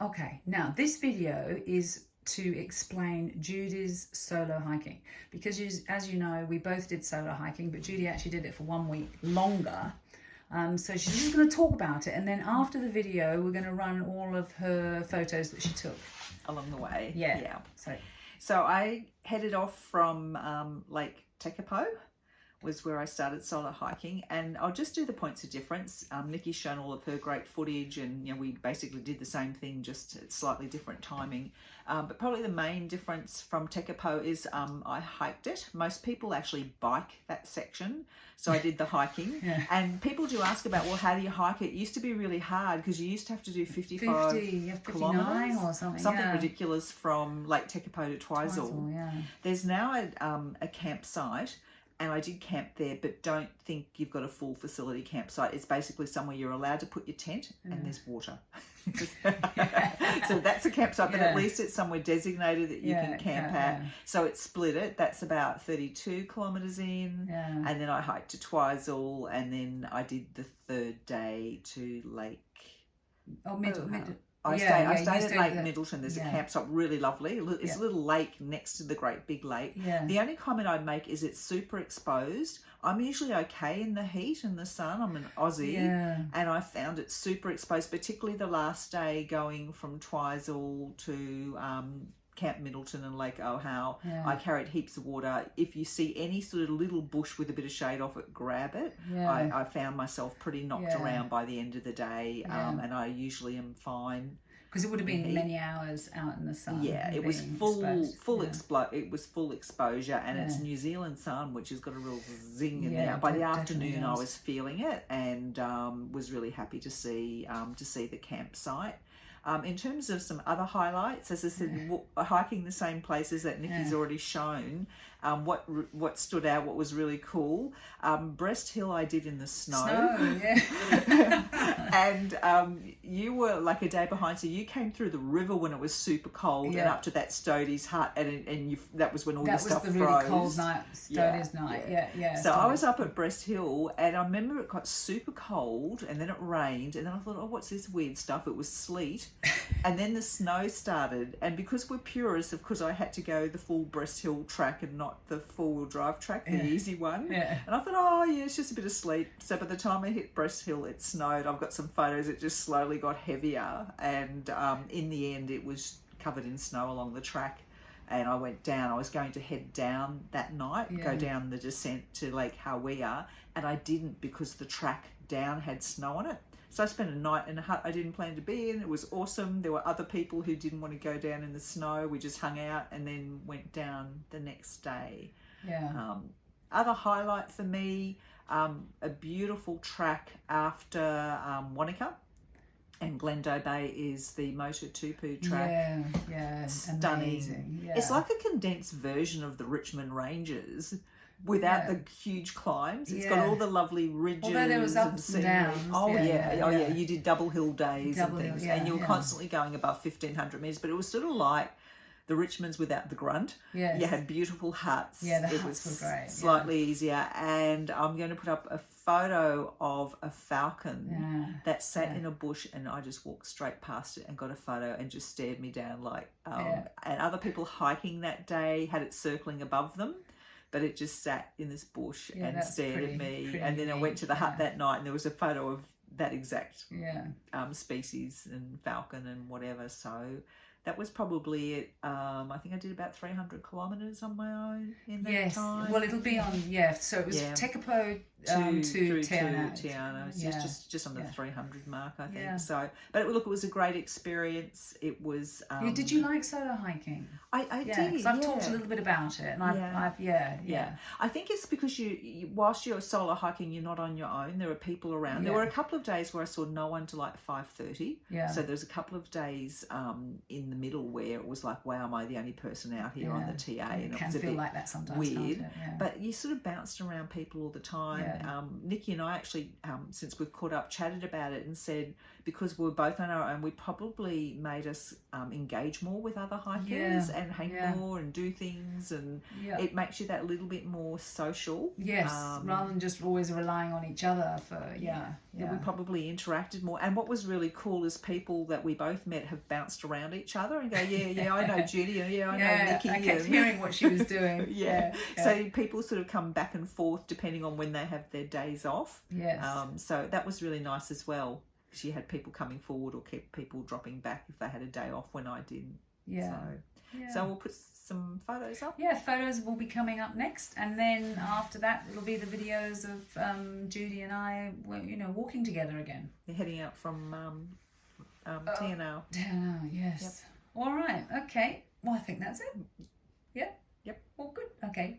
Okay, now this video is to explain Judy's solo hiking, because as you know, we both did solo hiking, but Judy actually did it for 1 week longer. So she's just going to talk about it, and then after the video we're going to run all of her photos that she took along the way. Yeah. So I headed off from Lake Tekapo, was where I started solo hiking, and I'll just do the points of difference. Nikki's shown all of her great footage, and we basically did the same thing, just at slightly different timing. But probably the main difference from Tekapo is I hiked it. Most people actually bike that section, so I did the hiking. And people do ask about, well, how do you hike it? It used to be really hard because you used to have to do 55 kilometres or something ridiculous from Lake Tekapo to Twizel. There's now a campsite, and I did camp there, but don't think you've got a full facility campsite. It's basically somewhere you're allowed to put your tent, and there's water. So that's a campsite, but at least it's somewhere designated that you can camp at. So it's split it. That's about 32 kilometres in. And then I hiked to Twizel, and then I did the third day to Lake... I stayed at Lake Middleton. There's a campsite, really lovely. It's a little lake next to the great big lake. The only comment I'd make is it's super exposed. I'm usually okay in the heat and the sun. I'm an Aussie, and I found it super exposed, particularly the last day going from Twizel to Camp Middleton and Lake Ohau. I carried heaps of water. If you see any sort of little bush with a bit of shade off it, grab it. I found myself pretty knocked around by the end of the day, and I usually am fine. Because it would have been many hours out in the sun. It was it was full exposure, and it's New Zealand sun, which has got a real zing in there. By the afternoon, I was feeling it, and was really happy to see the campsite. In terms of some other highlights, as I said, hiking the same places that Nikki's already shown. What stood out, what was really cool, Breast Hill I did in the snow. And you were like a day behind, so you came through the river when it was super cold and up to that Stodie's hut, and that was when all your stuff froze. That was the really cold night, Stodie's night. So I was up at Breast Hill, and I remember it got super cold, and then it rained, and then I thought, oh, what's this weird stuff? It was sleet. And then the snow started, and because we're purists, of course I had to go the full Breast Hill track and not the four-wheel drive track, the easy one. And I thought, oh yeah, it's just a bit of sleet. So by the time I hit Breast Hill, it snowed. I've got some photos. It just slowly got heavier, and in the end it was covered in snow along the track. And I went down. I was going to head down that night, go down the descent to Lake Hawea, and I didn't because the track down had snow on it. So I spent a night in a hut I didn't plan to be in. It was awesome. There were other people who didn't want to go down in the snow. We just hung out and then went down the next day. Other highlight for me, a beautiful track after Wanaka. And Glendo Bay is the Motu Tupu track. Stunning. Amazing. It's like a condensed version of the Richmond Ranges, without the huge climbs. It's got all the lovely ridges. Although there was ups and downs. You did double hill days and things, and you were constantly going above 1,500 metres, but it was sort of like the Richmonds without the grunt. You had beautiful huts. The huts were great. Slightly easier, and I'm going to put up a photo of a falcon that sat in a bush, and I just walked straight past it and got a photo and just stared me down like, and other people hiking that day had it circling above them. But it just sat in this bush and stared at me. And then I went to the hut that night, and there was a photo of that exact species and falcon and whatever. So that was probably it. I think I did about 300 kilometres on my own in that time. Well, it'll be on, so it was Tekapo to Tiana. It's just on the 300 mark, I think. So, but look, it was a great experience. It was... did you like solo hiking? I did, because I've talked a little bit about it, and I think it's because you whilst you're solo hiking, you're not on your own. There are people around. There were a couple of days where I saw no one till like 5:30. So there's a couple of days in in the middle where it was like, wow, am I the only person out here on the TA? And it can was a feel bit like that sometimes. weird. Can't it? Yeah. But you sort of bounced around people all the time. Yeah. Nikki and I actually, since we've caught up, chatted about it and said, because we were both on our own, we probably made us engage more with other hikers and hang more and do things, and it makes you that little bit more social. Yes, rather than just always relying on each other for We probably interacted more. And what was really cool is people that we both met have bounced around each other and go, I know Judy, and I know Nikki. I kept hearing what she was doing. So people sort of come back and forth depending on when they have their days off. Yes. So that was really nice as well. She had people coming forward or kept people dropping back if they had a day off when I didn't. So we'll put some photos up. Yeah, photos will be coming up next, and then after that it'll be the videos of Judy and I, walking together again. They're heading out from Anau. Anau, yes. All right. Okay. Well, I think that's it. Yeah. Yep. Well, good. Okay.